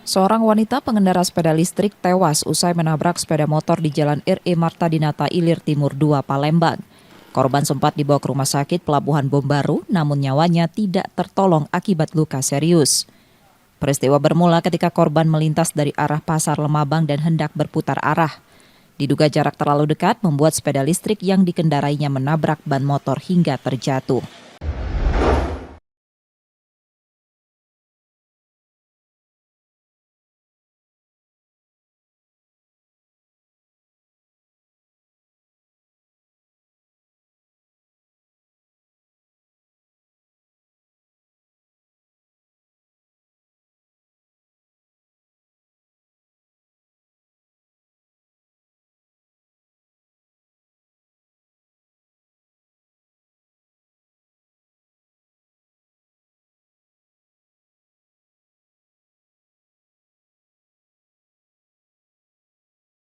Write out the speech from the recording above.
Seorang wanita pengendara sepeda listrik tewas usai menabrak sepeda motor di Jalan R.E. Marta Dinata Ilir Timur 2, Palembang. Korban sempat dibawa ke rumah sakit Pelabuhan Bom Baru, namun nyawanya tidak tertolong akibat luka serius. Peristiwa bermula ketika korban melintas dari arah Pasar Lemabang dan hendak berputar arah. Diduga jarak terlalu dekat membuat sepeda listrik yang dikendarainya menabrak ban motor hingga terjatuh.